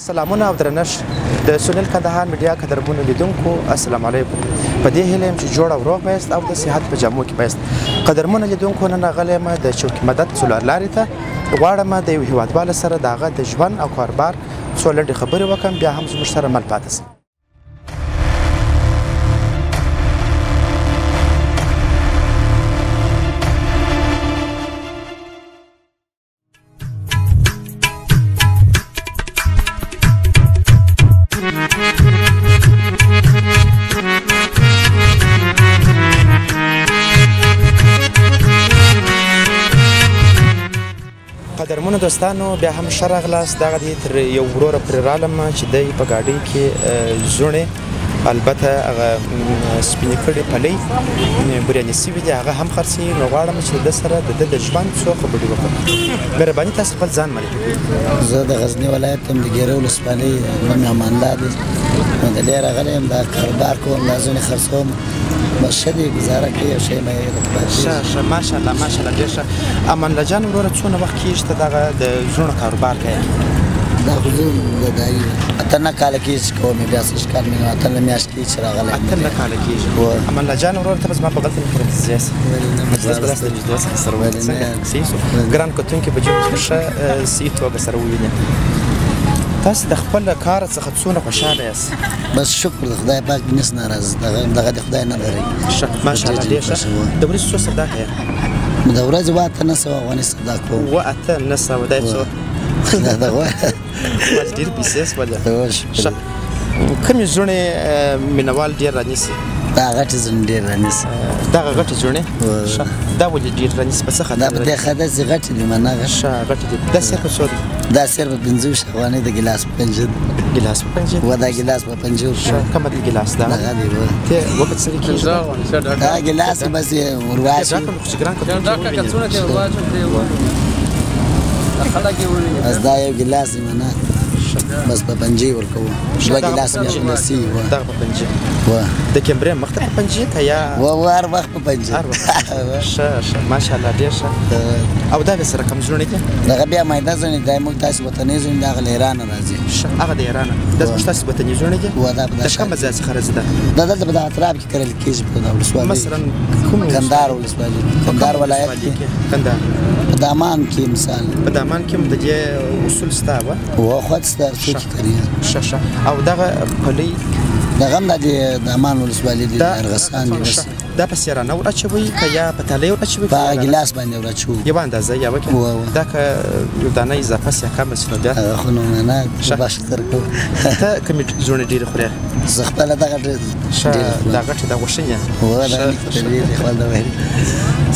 سلامونه او درنښت د سنل کندهار میډیا قدرمنو لیدونکو السلام علیکم په دې هیله یم چې جوړ او روغ بایست او د صحت په جامو کې بایست قدرمنو لیدونکو نن غلی یم د چوکۍ مدد څلور لارې ته غواړم د یو هیوادوال سره د هغه د ژوند او کاروبار څو لنډې خبرې وکړم بیا هم زموږ سره مل پاتې شئ. قدرمنو دوستانو بیا هم ښه راغلاست. دغه دی تر یو وروره پرې رالم چې دی په ګاډۍ کې زوڼې البته هغه سپینې کړې پلۍ بریاني سوي دي هغه هم خرڅوي نو غواړم چې د ده سره د ده د ژوند څو خبرې وکړم. مهرباني تاسو خپل ځان معرفي کړئ. زه د غزني ولایت یم د ګیرو ولسوالۍ نوم یې امان الله دی نو د دې راغلی یم دا کاروبار کوم دا زوڼې خرڅوم بس ښه دی ګزاره کوي او ښه یې ښه ماشاءالله ماشاءالله ډېر ښه. امان الله جان وروره څونه وخت کېږي ته دغه د زوڼو کاروبار کوې؟ دا خو زه د 8 کاله کېږي چې کوم بیا څه کال مې 8 میاشت کېږي چې راغلی 8 کاله کېږي. امان الله جان وروره ته به زما په غلطه مې فرنځي مجلس به داسې د جدو څخه سره ووینې صحیح شو ګران کتونکي به جوړ ښه صحیح توګه سره ووینې. تاسو د خپل کار څخه څونه خوشحاله یاست؟ بس شکر د خدای پاک نس ناراض دغه د خدای نه لري. ښه ماشاءالله ډېر ښه. د ورځې څو سودا کوې؟ د ورځې 800 افغانۍ سودا کوم. 800 دا څو؟ دا غوا ډېر پیسې سولې. ښه کومې زوڼې مینوال ډېر رانیسي؟ دا غټې زوڼې ډېر رانیسي. دغه غټې زوڼې؟ ښه دا ولې ډېر رانیسي په څه خاطر؟ دا په دې خاطر چې غټې دي منه ښه غټې دي. دا صرف څو دی؟ دا صرف 50 افغانۍ د ګیلاس په 50 ګیلاس په 50 و دا ګیلاس په 50 ښه کومه د ګیلاس دا دغه دی ته وخت سره کېږي دا ګیلاس بس ورواچي بس دا یو ګیلاس دی منه بس په 50 ورکوو دوه ګیلاس مې خلاصي دغه په 50 د کیمبرې مخ ته په 50 ته یا هر وخت په 50 ښه ماشاءالله ډېر ښه. او دا به سره کوم زوڼې دي؟ دغه بیا مایده زوڼې دی موږ تاسې وطني زوڼې د هغه له ایرانه راځي. ښه هغه د ایرانه دا زموږ تاسې وطني زوڼې دي؟ د کومه ځای څخه راځي دا؟ دا دلته په دغه اطراف کې کرل کېږي په دغه ولسوالۍ مثلا کوم کندهار ولسوالۍ کندهار ولایت کې کندهار په دامان کې مثال په دامان کې هم د دې اصول شته وه خود شته څوک کوي. ښه او دغه پلۍ دغه هم د دامان ولسوالۍ د ارغسان دی بس دا په سیرانه ور اچوئ که یا په تالی ور اچوئ؟ په ګیلاس باندې ور اچوو یوه اندازه یا وکړي دا که یو دانه اضافه سي یا کمه سي نو بیا هغه خو نو نه به شکر کوو. ته کومې زوڼې ډېرې خورې؟ زه خپله دغه ښه دا غټې دا غوښنې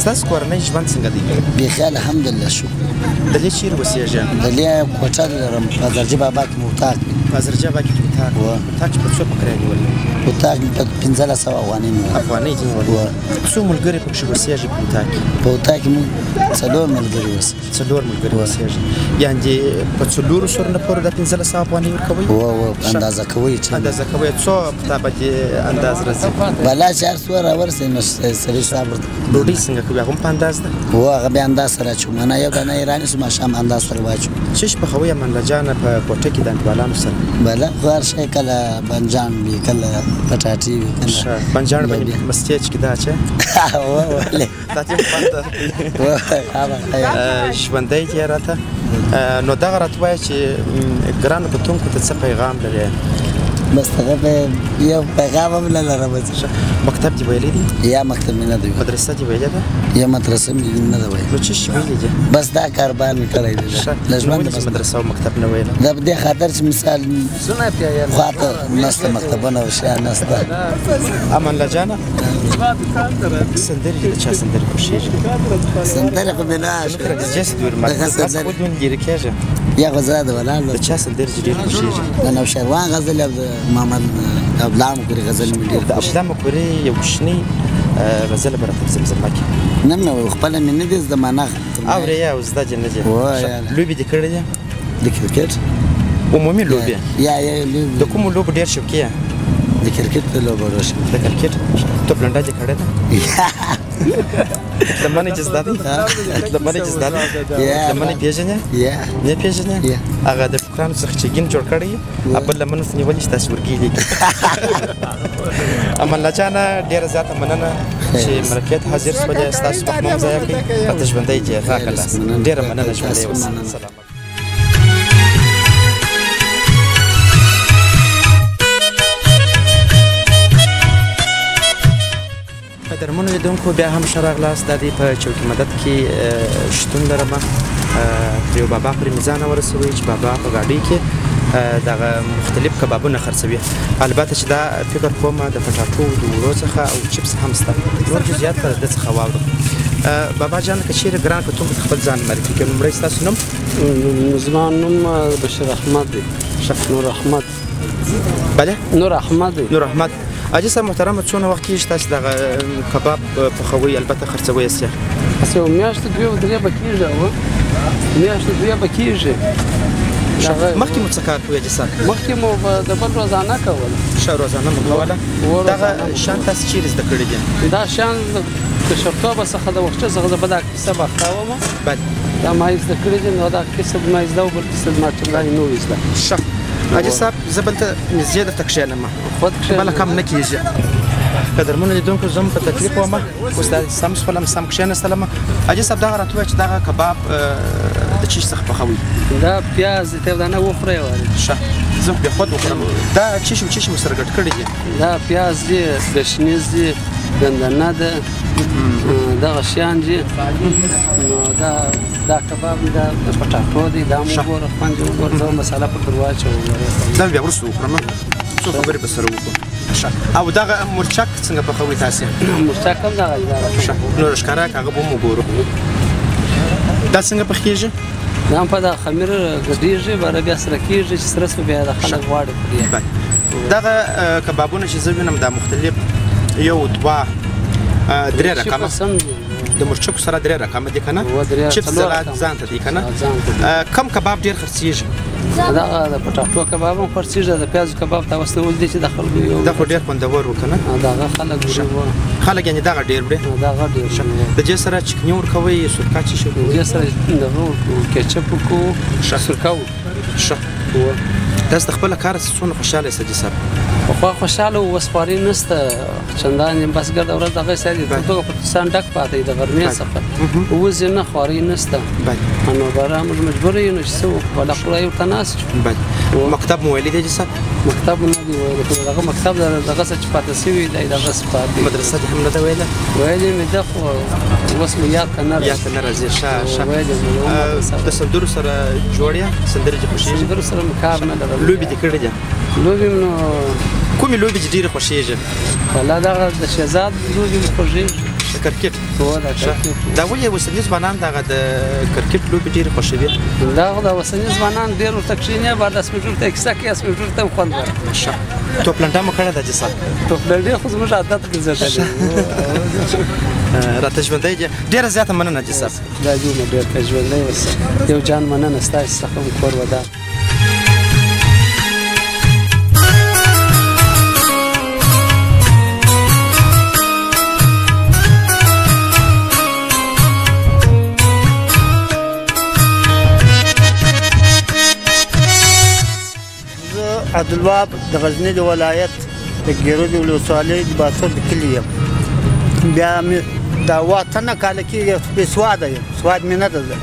ستاسو کورنۍ ژوند څنګه دی؟ بیخي الحمدلله شکر. دلې چیرې اوسېږې؟ دلې کوټه لرم په ازرجي بابا کې مې اتاق دی. په ازرجي بابا کې اتاق چې په څو په کرایه نیولی؟ اتاق مې په 1500 افغانۍ نیولی. افغانۍ دې نیولی؟ څو ملګري پکښې اوسېږي په اتاق کې؟ په اتاق کې مونږ 4 ملګري اوسېږي. 4 ملګري اوسېږي یعنې په 4 سرو نفرو دا 1500 افغانۍ ورکوئ؟ اندازه کوئ اندازه کوئ څو په تا باندې انداز راځي؟ بلا چې هر څو راورسئ نو سړي صاحب ډوډۍ څنګه کوي هغه هم په انداز ده؟ هغه بیا انداز سره اچوو منه یو دانه یې رانیسو ماښام انداز سره واچوو. چش پخوئ امان الله جانه په کوټه کې د انډیوالانو سره؟ بله خو هر شی کله بنجان وي کله پټاټې وي کله بنجان باندې مسټیج کې دا چې ولې دا چې ژوندی دی راته نو دغه راته وایه چې ګرانو کتونکو ته څه پیغام لرې؟ بس هغه یو پیغام هم نه لرم. مکتب دې ویلی دی؟ یا مکتب مې نه دی ویلی. مدرسه دې ویلې ده؟ یا مدرسه مې نه ده ویلې. نو څه شی ویلي دي؟ بس دا کاروبار مې کړی دی. نو ولې چې مدرسه او مکتب نه ویله؟ دا په دې خاطر چې مثال خواته نسته مکتبونه او شیان نسته. امان الله جانه سندرې د چا سندرې خوښېږي؟ سندرې خو مې نه ودون ډېرې کېږي یا غزا ده ولاړ د چا سندرې چې ډېرې خوښېږي؟ د نوشیروان غزل او د محمد ابلام کوري غزل مې ډېر د ابلام کوري یو کوچنۍ غزل به راته زمزمه کړي. نه مې خپله مې نه دي زده معنه اورې یا زده دې نه دي؟ لوبې دې کړې دي؟ د کرکټ عمومي لوبې یا د کومو لوبو ډېر شوقي یې؟ د کرکټ د لوبه روشن د کرکټ ته بلنډا دې کړې ده د منې جز دادی د منې جز دادی د منې پیژنې نه پیژنې هغه د فکرانو څخه چې ګین جوړ کړی خپل لمنو نیولې چې تاسو ورګی لیکي اما الله جان ډیره زیاته مننه چې مرکیت حاضر سپه تاسو په مو ځای کې پته ژوندۍ چې راکلاس ډیره مننه ژوندۍ سلام قدرمنو لیدونکو بیا هم ښه راغلاست دا دی په چوکۍ مدد کې شتون لرمه پر یو بابا پورې مې ځان ورسوئ چې بابا په ګاډۍ کې دغه مختلف کبابونه خرڅوي البته چې دا فکر کوم د پټاټو د وړو څخه او چپس هم شته نور جزئیات به د څخه واورو بابا جان که چیرې ګران کتونکو ته خپل ځان معرفي کړئ لومړی ستاسو نوم زما نوم بشیر احمد دی نور احمد بله نور احمد دی نور احمد حاجي صاحب محترمه څونه وخت کېږي تاسو دغه کباب پخوئ البته خرڅوئ یې هسې یو میاشت دوې او درې به کېږي میاشت دوې به کېږي مخکې مو څه کار کوئ حاجي صاحب مخکې مو د بل روزانه کوله ښه روزانه مو کوله دغه شیان تاسو چیرې زده کړي دي دا شیان د کشرتوبه څخه د وخته څخه زه به دا کیسه به ښه بله دا ما یې زده کړي دي نو دا کیسه به ما یې زده او بل کیسه ما ټولګی نه وي زده ښه حاجي صاحب زه بلته نږدې درته کښېنم بله کم نه کېږي قدرمنو لیدونکو زه هم په تکلیف وم اوس دا سم شولم سم کښېنستلم حاجي صاحب دغه راته ووایه چې دغه کباب د چی څخه پخوئ دا پیاز د تیودانه وخورئ ښه زه بیا خود وخورم دا چیشي چیشي مو سره ګډ کړي دي دا پیاز دی ګشنیز دی ګندنه ده دغه شیان دي نو دا کباب دی دا پټاټو دی دا مو وګوره خوند یې وګوره زه مساله پکې ور واچوم دا بیا وروسته وخورم څو خبرې به سره وکړو او دغه مرچک څنګه پخوئ تاسې مرچک هم دغه دی نور ښکاره که هغه به هم وګورو دا څنګه پخېږي دا هم په دا خمیر ګډېږي باره بیا سره کېږي چې سره بیا د خلک غواړي پرې دغه کبابونه چې زه وینم دا مختلف یو دوه درې رقمه د مرچکو سره درې رقمه دي که نه چپس سلاد ځان ته دي که نه کم کباب ډېر خرڅېږي دغه د پټاټو کباب هم خرڅېږي د پیازو کباب تاسو ته ول دي چې د خلکو یو دا خو ډېر خوندور و که نه دغه خلک خلک یعنې دغه ډېر وړي دغه ډېر د دې سره چکني ورکوئ سرکه چې شي د دې سره دغه کیچپ وکړو سرکه ښه تاسو د خپله کاره څونه خوشحاله یاست حاجي صاحب پخوا خوشحاله وو اوس خواري نشته چندان بس ګرده ورځ دغه سړي د دغه پاکستان ډک پاتې د غرمې څخه اوس یې نه خواري نشته نو باره موږ مجبور یو چې څه وکړو بله خوله یې ورته ناست مکتب مو ویلی دی حاجي صاحب مکتب نه دی ویلی خو دغه مکتب دغه څه چې پاتې سوي دی دغسې پاتې مدرسه دې هم نه ده ویله ویلې مې ده خو اوس مې یاد ته نه یاد ته نه راځي ښه د سندرو سره جوړ یې سندرې دې خوښېږي سندرو سره مې کار نه لرم لوبې دې کړې دي لوبې نو کومې لوبې چې ډېرې خوښېږي والله دغه د شهزاد لوبې مې خوښېږي د کرکټ هو د کرکټ دا ولې اوسني ځوانان دغه د کرکټ لوبې ډېرې خوښوي دغه د اوسني ځوانان ډېر ورته کښېني بعد اسپیټور ته کیسه کوي اسپیټور ته هم خوند ورکوي ښه توپلنډه مو کړې ده حاجي صاحب توپلنډې خو زموږ عادت ګرځېدلی راته ژوندی دی ډېره زیاته مننه حاجي صاحب دا جو مو ډېر ښه ژوندی اوسه یو جان مننه ستاسو څخه هم کور ودان عبدالوهاب د غزني د ولایت د ګیرو د ولسوالۍ د باتور د کلي یم بیا مې دا اوه اتنه کاله کېږي بې سواده یم سواد مې نه ده زه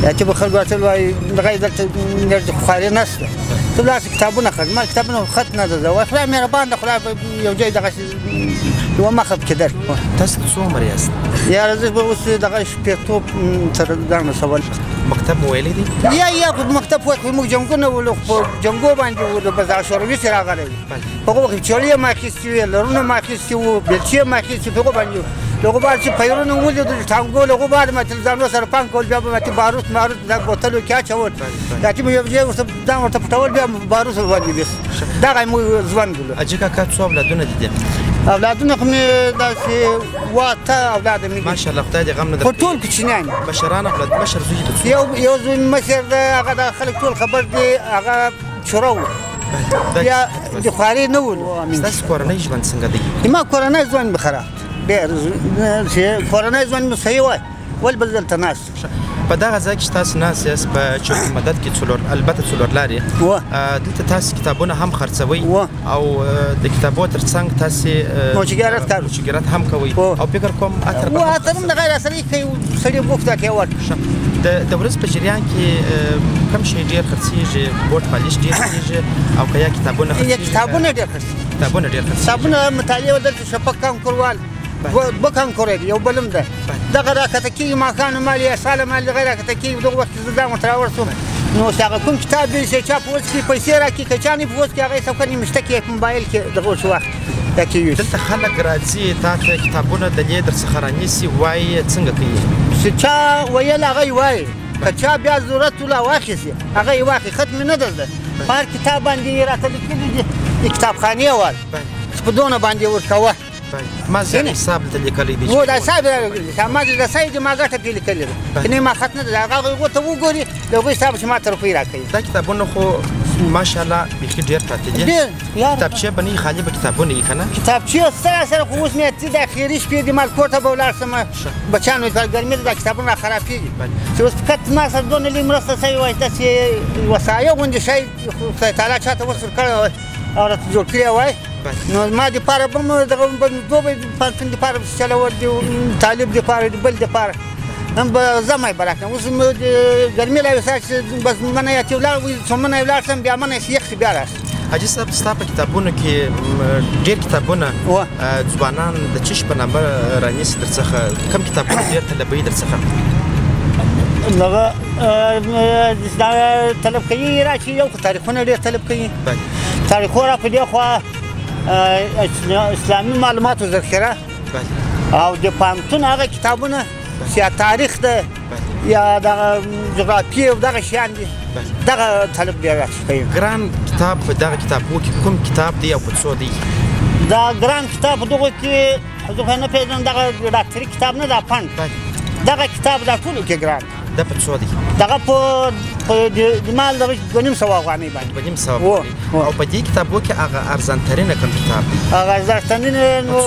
یا چې به خلکو ورته وایي دغه یې دلته خواري نشته ته لاړ کتابونه خرڅ ما کتابونه خط نه ده زه وایي خدای مهربان ده خدای یو ځای دغسې یوه مخه پکې درکړي تاسو څو عمر یاست یاره زه به اوس دغه شپېتو سره ځان رسول مکتب مو ویلی دی یا خو مکتب وایي خو موږ جنګونه ولو په جنګو باندې ولو په شوروي چې راغلی وو په هغو وخت کې چړې یې مې اخیستې وې لرونه مې اخیستې وو بېلچې یې مې اخیستې په هغو باندې له هغو بعد چې پیرونه مو ولیدل ټانګو له هغو بعد مې ځانو سره پام کول بیا به مې باروت ماروت دا بوتلو کې اچول دا چې مې یو ځای ورته ځان ورته پټول بیا باروت ورباندې بس دغه یې مو ژوند ولو حاجي کاکا څو اولادونه دي اولادونه خو مې داسې اوه اته اولاد مې دي ماشاءالله خدای دې غم نه خو ټول کوچنیان مشران اولاد مشر زوی دې یو زوی مشر دی هغه د خلک ټول خبر دی هغه چوره و بیا د خواري نه ولو ستاسو کورنۍ ژوند څنګه دی؟ ما کورنۍ ژوند مې خراب ډېر کورنۍ ژوند مې صحیح وای ول بل دلته ناست په دغه ځای کې تاسو ناست یاست په چوکۍ مدد کې البته څلور لارې دلته تاسو کتابونه هم خرڅوئ او د کتابو ترڅنګ تاسو موچګرات هم کوئ او فکر کوم اتر هم د غیر اصلي کوي سړي بوخته کوي د ورځ په جریان کې کم شي ډېر خرڅېږي بورډ پالیش ډېر کېږي او که یا کتابونه خرڅېږي کتابونه ډېر خرڅېږي کتابونه مطالعه دلته شپږ کانکوروال دوه کانکور دی یو بلم ده دغه راکته کېږي ماښام مال یا ساله مال دغه راکته کېږي دغه وخت زه ځان ورته راورسوم نو چې هغه کوم کتاب دی چې چا په اوس کې پیسې راکړي که چا نه په اوس کې هغه یې سوکه نیمشته کې په موبایل کې دغه اوس وخت دلته خلک راځي تا ته کتابونه د دې درڅخه رانیسي وایي څنګه کوي چې چا ویل هغه یې وایي که چا بیا ضرورت ولا واخیستې هغه یې واخلي ختم نه ده زده په هر کتاب باندې یې راته لیکلي دي د کتابخانې وال چې په دونه باندې ورکوه ما زیات حساب ته لیکلی دی و دا حساب ما د رسۍ ما ګټه پې لیکلې ده کنې ما خط نه ده هغه ورته وګوري د هغوی حساب چې ما ته روپۍ راکوي دا کتابونه خو ماشاءالله بیخي ډېر پراته دي کتابچې به نه وي خالي به کتابونه وي که نه کتابچې سره خو اوس مې د اخري شپې د مال کور ته به ولاړ شم بچیانو ته ګرمي ده دا کتابونه را خرابېږي چې اوس فقط ما سره دونه لږ مرسته شوې وای داسې وسایه غوندې شی خدای تعالی چاته اوس ورکړی وای او راته جوړ کړی وای نو ما دپاره به م دغه دوبه پوهنتون دپاره به چلول د طالب دپاره د بل دپاره هم به زمه یې به راکړم اوس ګرمي لا وسه چې بس منه یې چې ولاړ وي څو منه یې ولاړ شم بیا منه یې یخ شي بیا راشي حاجي صاحب ستا په کتابونو کې ډېر کتابونه ځوانان د چش په نامه رانیسي درڅخه کوم کتابونه ډېر طلبوي درڅخه دغه طلب کوي راشي یو خو تاریخونه ډېر طلب کوي تاریخونه را په دې خوا اسلامي معلوماتو ذخیره او د پوهنتون هغه کتابونه چې یا تاریخ ده یا دغه جغرافیې او دغه شیان دي دغه طلب ډېر راشي کوي ګران کتاب په دغه کتابو کې کوم کتاب دی او په څو دی دا ګران کتاب په دغه کې زه خو نه پوهېږم دغه ډاکټري کتاب نه ده فنډ دغه کتاب دا ټولو کې ګران دا په څو دی دغه په د مال دغه 2.5 افغانۍ باندې 2.5 افغانۍ او په دې کتابو کې هغه ارزانترینه کوم کتاب هغه ارزانترینه نو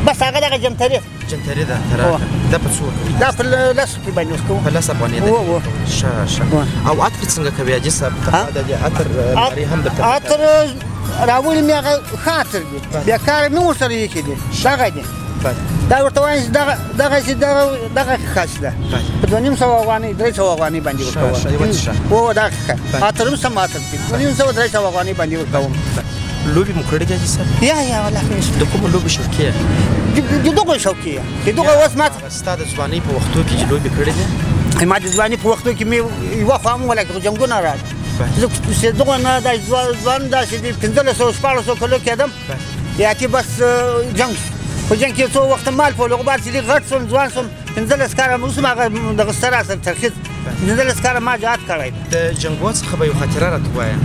بس هغه دغه جنتري ده دا په څو دا په 10 باندې اوس کوو په 10 افغانۍ ده ښه او عطر څنګه کوي حاجي صاحب د عطر لري هم درته عطر راولي مې هغه ښه عطر دي بیا کار مې ورسره یې کړي دغه دي دا ورته وایم چې دغه خاص ده په 2.5 افغانۍ 300 افغانۍ باندې ورکوم او دا عطر هم سم عطر دي 2.5 300 افغانۍ باندې ورکوم لوبې مو کړې دي صاحب یا والله د کومو لوبې شوقي د دغه شوقي د دغه اوس ماته ستا د ځوانۍ په وختو کې چې لوبې کړې دي ما د ځوانۍ په وختو کې مې یوه خوا هم ولکه جنګونه راځي زه دغه نه دا ځوان داسې د 1500 1400 کلو کېدم یا چې بس جنګ په جنګ کې څو وخت مال په لغبار چې غټ شوم ځوان شوم 15 کاله اوس ما دغه سره سره ترخیص 15 کاله ما جهاد کړی د جنګو څخه به یو خاطره راته ووایه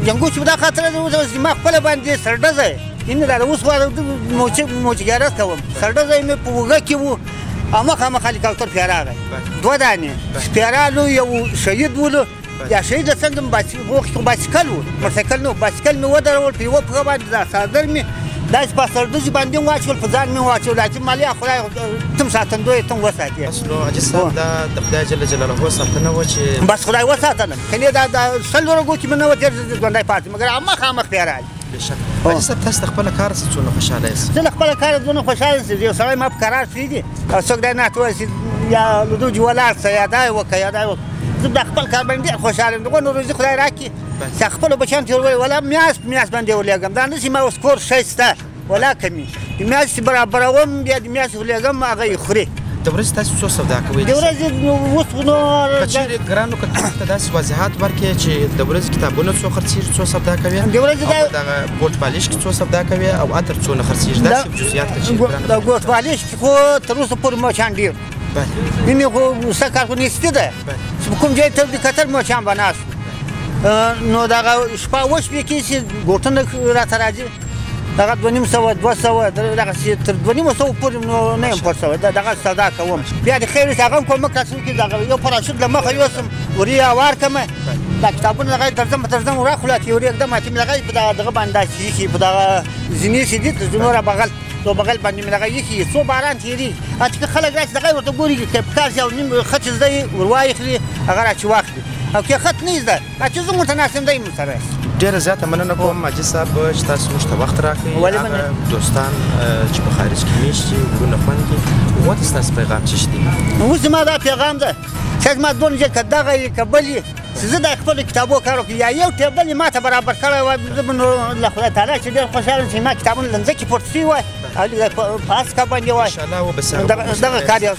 جنګو چې دا خاطره ده ما خپله باندې سرډزی این دا اوس خو موچګیارت کوم سرډزی مې په اوږه کې و او مخامخ هلیکاپټر پرې راغی 2 دانې سپیرالو یو شهید ولو یا شهید څنګه بایسکل و موټرسایکل نو بایسکل مې ودرول په یوه پښه باندې دا څادر مې داسې په سرډزي باندې مې واچول په ځان مې واچول چې مالیا خدای تم ساتندوی تم وساتې بس نو حاجي صاحب دا د خدای جل جلاله ساتنه وه چې بس خدای وساتلم کنې دا 100 ورځو کې مې نه وتېر ژوندی پاتې مګر مخامخ پرې راځي حاجي صاحب تاسو د خپله کار څه څونه خوشحاله یاست زه له خپله کاره دونه خوشحاله یم چې یو سړی ما په قرار پرېږدي او څوک دی ناته وایي چې یا لودوجي ولاړ شه یا دا یې وکړه یا دا یې وکړه زه د خپل کار باندې ډېر خوشحاله یم دغه نو روزي خدای راکړي چې خپلو بچیانو ته ووایي ولا میاشت باندې ولېږم دا نه چې ما اوس کور شی شته ولا کمي د میاشتې برابروم بیا د میاشتې ولېږم هغه یې خوري د ورځې تاسو څو سودا کوئ؟ د ورځې اوس نو که چېرې ګرانو که تاسو ته داسې وضاحت ورکړې چې د ورځې کتابونه څو خرڅېږي څو سودا کوې د ورځې او دغه بورډ پالیش کې څو سودا کوې او عطر څونه خرڅېږي داسې جزئیات که چېرې ګرانو د بورډ پالیش کې خو تر اوسه پورې مچان ډېر مې خو څه کار خو نیستي ده چې په کوم ځای ته د کتل مچان به ناست نو دغه شپه اوه شپې کې چې ګوټونه راته راځي دغه 2.5 200 دغه تر 2.5 پورې نو نه یم پوه شوی دغه سودا کوم بیا د خیر هغه هم کومک راسره کړي دغه یو پراشوټ له مخه یوسم وریا وار کمه دا کتابونه دغه ترجمه وراخله تیوري اقدام اتم دغه په دغه باندې شي په دغه زینې شي د زموږ بغل تو بغل باندې دغه یخي سو باران تیری اته خلک راځي دغه ورته ګوري چې کار ځاو نیم خط زده ورواي خري هغه راځي وخت او کې خط نه زده چې زه متناسب دی سره ډیره زیاته مننه کوم ماجد صاحب چې تاسو موږ ته وخت راکړئ دوستان چې په خارج کې میشتي ورونه خوندي وات تاسو پیغام چشتي اوس ما دا پیغام ده چې ما دون چې دغه کبلی زه د خپل کتابو کارو کې یا یو ټیبل ما ته برابر کړی و الله خدای تعالی چې ډېر خوشاله چې ما کتابونه لنځه کې پورت شوي وای او پاس کا باندې وای انشاءالله وبسره دغه کار یو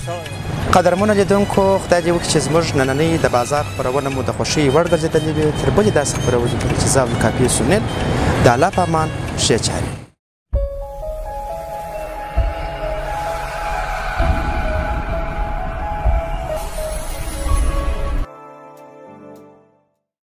قدرمنو لیدونکو خدای دې وکړي چې زموږ نننۍ د بازار خپرونه مو د خوښۍ وړ ګرځېدلې وي تر بلې داسې خپرونې پورې چې زه عبدالکافي سنیل د الله په امان ښې چارې